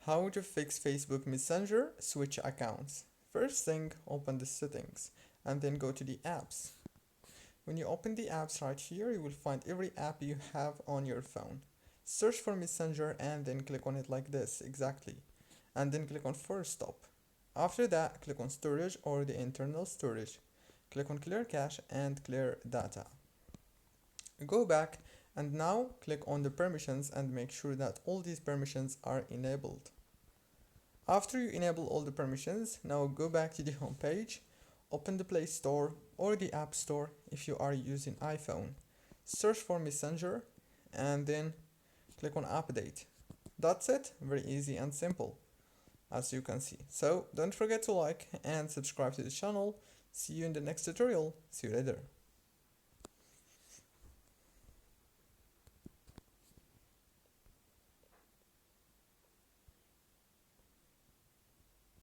How to fix Facebook Messenger switch accounts. First thing, open the settings and then go to the apps. When you open the apps right here, you will find every app you have on your phone. Search for Messenger and then click on it like this, exactly. And then click on Force Stop. After that, click on Storage or the internal storage. Click on Clear Cache and Clear Data. Go back and now click on the permissions and make sure that all these permissions are enabled. After you enable all the permissions, now go back to the home page, open the Play Store or the App Store if you are using iPhone. Search for Messenger and then click on Update. That's it, very easy and simple as you can see. So don't forget to like and subscribe to the channel. See you in the next tutorial. See you later.